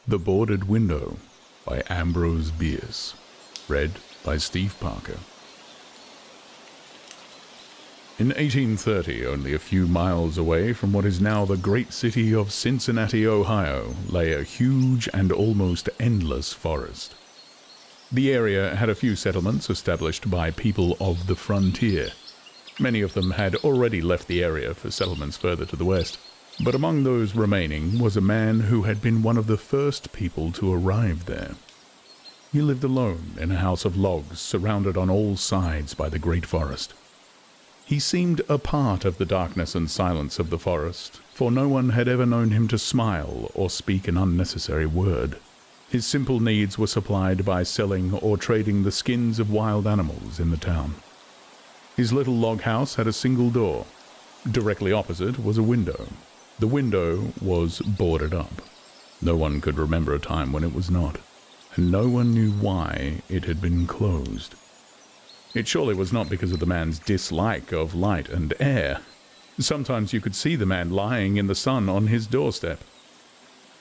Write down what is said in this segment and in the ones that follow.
The Boarded Window by Ambrose Bierce. Read by Steve Parker. In 1830, only a few miles away from what is now the great city of Cincinnati, Ohio, lay a huge and almost endless forest. The area had a few settlements established by people of the frontier. Many of them had already left the area for settlements further to the west, but among those remaining was a man who had been one of the first people to arrive there. He lived alone in a house of logs surrounded on all sides by the great forest. He seemed a part of the darkness and silence of the forest, for no one had ever known him to smile or speak an unnecessary word. His simple needs were supplied by selling or trading the skins of wild animals in the town. His little log house had a single door. Directly opposite was a window. The window was boarded up. No one could remember a time when it was not, and no one knew why it had been closed. It surely was not because of the man's dislike of light and air. Sometimes you could see the man lying in the sun on his doorstep.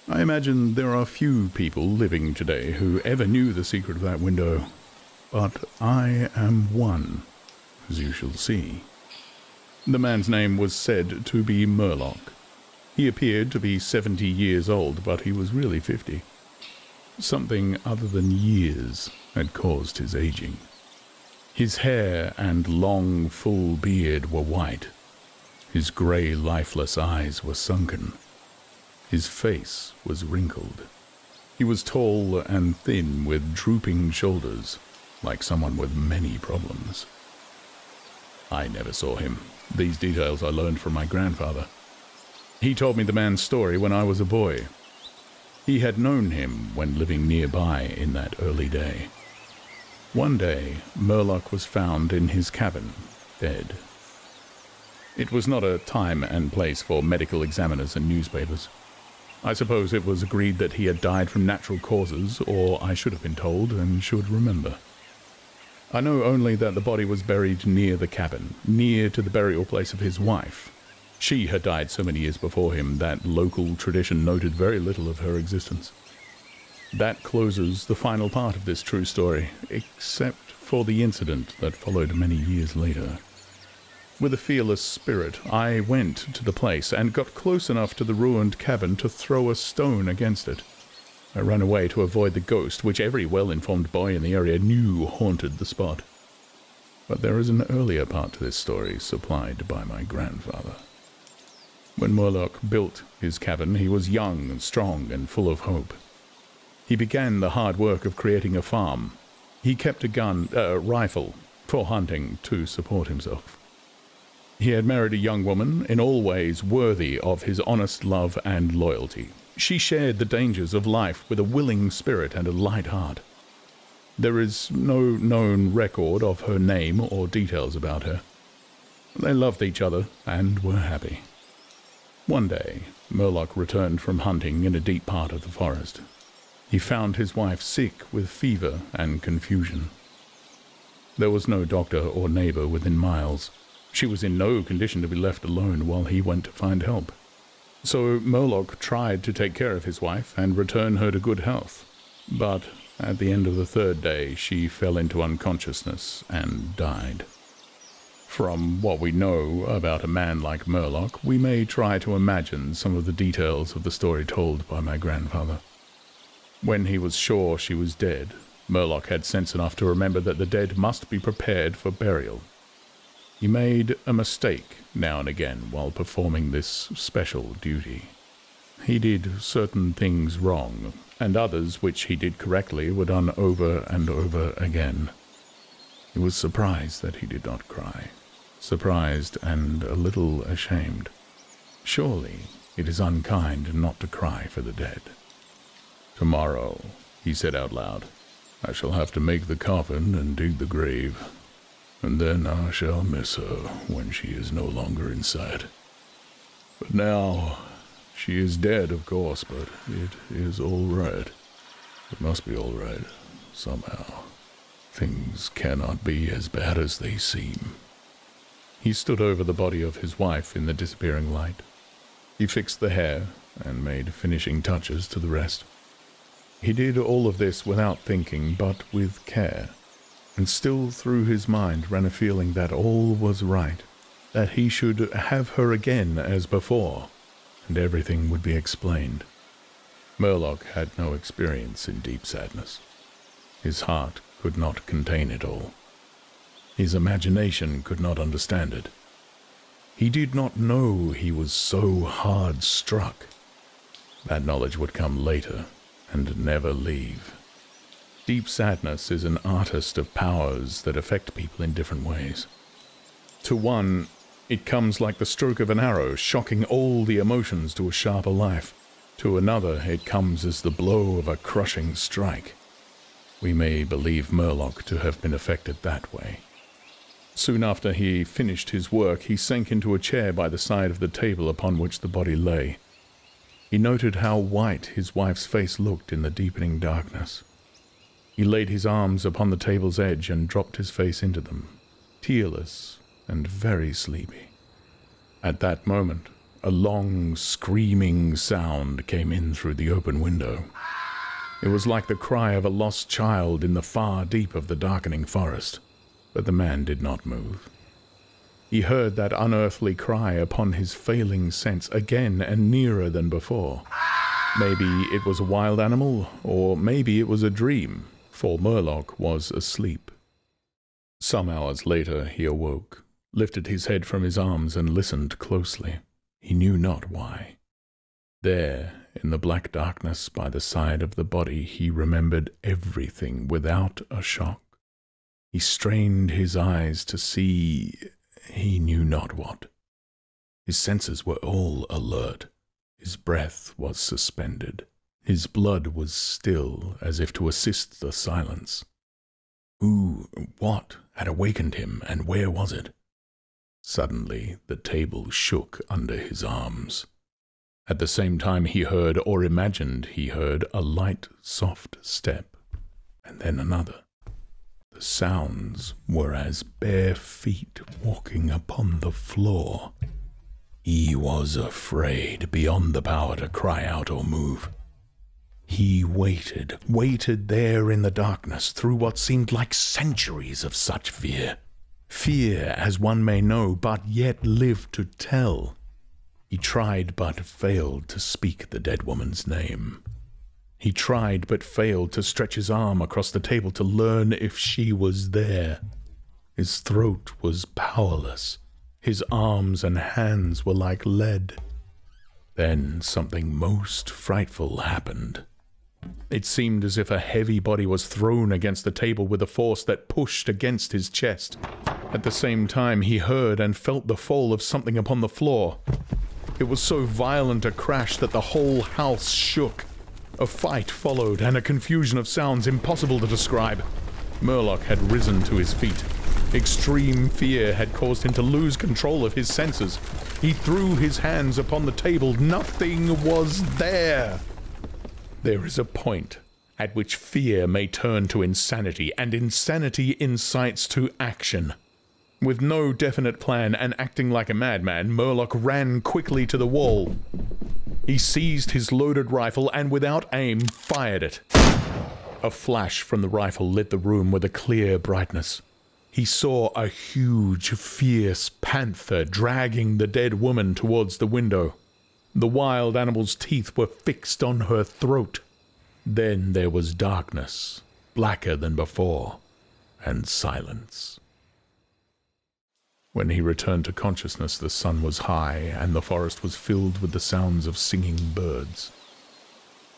I imagine there are few people living today who ever knew the secret of that window, but I am one, as you shall see. The man's name was said to be Murlock. He appeared to be 70 years old, but he was really 50. Something other than years had caused his aging. His hair and long, full beard were white. His grey, lifeless eyes were sunken. His face was wrinkled. He was tall and thin, with drooping shoulders, like someone with many problems. I never saw him. These details I learned from my grandfather. He told me the man's story when I was a boy. He had known him when living nearby in that early day. One day, Murlock was found in his cabin, dead. It was not a time and place for medical examiners and newspapers. I suppose it was agreed that he had died from natural causes, or I should have been told and should remember. I know only that the body was buried near the cabin, near to the burial place of his wife. She had died so many years before him that local tradition noted very little of her existence. That closes the final part of this true story, except for the incident that followed many years later. With a fearless spirit, I went to the place and got close enough to the ruined cabin to throw a stone against it. I ran away to avoid the ghost, which every well-informed boy in the area knew haunted the spot. But there is an earlier part to this story supplied by my grandfather. When Murlock built his cabin, he was young and strong and full of hope. He began the hard work of creating a farm. He kept a rifle, for hunting to support himself. He had married a young woman, in all ways worthy of his honest love and loyalty. She shared the dangers of life with a willing spirit and a light heart. There is no known record of her name or details about her. They loved each other and were happy. One day, Murlock returned from hunting in a deep part of the forest. He found his wife sick with fever and confusion. There was no doctor or neighbor within miles. She was in no condition to be left alone while he went to find help. So Murlock tried to take care of his wife and return her to good health. But at the end of the third day, she fell into unconsciousness and died. From what we know about a man like Murlock, we may try to imagine some of the details of the story told by my grandfather. When he was sure she was dead, Murlock had sense enough to remember that the dead must be prepared for burial. He made a mistake now and again while performing this special duty. He did certain things wrong, and others which he did correctly were done over and over again. He was surprised that he did not cry, surprised and a little ashamed. Surely it is unkind not to cry for the dead. "Tomorrow," he said out loud, "I shall have to make the coffin and dig the grave. And then I shall miss her when she is no longer in sight. But now, she is dead, of course, but it is all right. It must be all right, somehow. Things cannot be as bad as they seem." He stood over the body of his wife in the disappearing light. He fixed the hair and made finishing touches to the rest. He did all of this without thinking, but with care, and still through his mind ran a feeling that all was right, that he should have her again as before, and everything would be explained. Murloc had no experience in deep sadness. His heart could not contain it all. His imagination could not understand it. He did not know he was so hard struck. That knowledge would come later and never leave. Deep sadness is an artist of powers that affect people in different ways. To one, it comes like the stroke of an arrow, shocking all the emotions to a sharper life. To another, it comes as the blow of a crushing strike. We may believe Murloc to have been affected that way. Soon after he finished his work, he sank into a chair by the side of the table upon which the body lay. He noted how white his wife's face looked in the deepening darkness. He laid his arms upon the table's edge and dropped his face into them, tearless and very sleepy. At that moment, a long, screaming sound came in through the open window. It was like the cry of a lost child in the far deep of the darkening forest, but the man did not move. He heard that unearthly cry upon his failing sense again and nearer than before. Maybe it was a wild animal, or maybe it was a dream, for Murloc was asleep. Some hours later he awoke, lifted his head from his arms and listened closely. He knew not why. There, in the black darkness by the side of the body, he remembered everything without a shock. He strained his eyes to see he knew not what. His senses were all alert. His breath was suspended. His blood was still, as if to assist the silence. Who, what, had awakened him, and where was it? Suddenly the table shook under his arms. At the same time he heard, or imagined he heard, a light, soft step, and then another. The sounds were as bare feet walking upon the floor. He was afraid, beyond the power to cry out or move. He waited there in the darkness, through what seemed like centuries of such fear. Fear, as one may know, but yet live to tell. He tried but failed to speak the dead woman's name. He tried but failed to stretch his arm across the table to learn if she was there. His throat was powerless. His arms and hands were like lead. Then something most frightful happened. It seemed as if a heavy body was thrown against the table with a force that pushed against his chest. At the same time, he heard and felt the fall of something upon the floor. It was so violent a crash that the whole house shook. A fight followed, and a confusion of sounds impossible to describe. Murloc had risen to his feet. Extreme fear had caused him to lose control of his senses. He threw his hands upon the table. Nothing was there. There is a point at which fear may turn to insanity, and insanity incites to action. With no definite plan and acting like a madman, Murloc ran quickly to the wall. He seized his loaded rifle and without aim fired it. A flash from the rifle lit the room with a clear brightness. He saw a huge, fierce panther dragging the dead woman towards the window. The wild animal's teeth were fixed on her throat. Then there was darkness, blacker than before, and silence. When he returned to consciousness, the sun was high, and the forest was filled with the sounds of singing birds.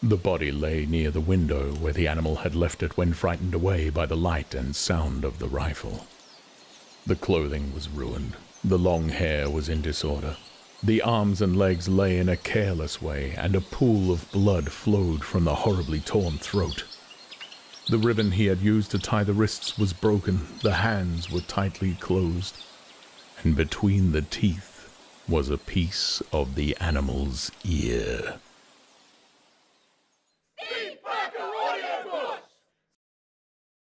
The body lay near the window where the animal had left it when frightened away by the light and sound of the rifle. The clothing was ruined. The long hair was in disorder. The arms and legs lay in a careless way, and a pool of blood flowed from the horribly torn throat. The ribbon he had used to tie the wrists was broken. The hands were tightly closed. And between the teeth was a piece of the animal's ear.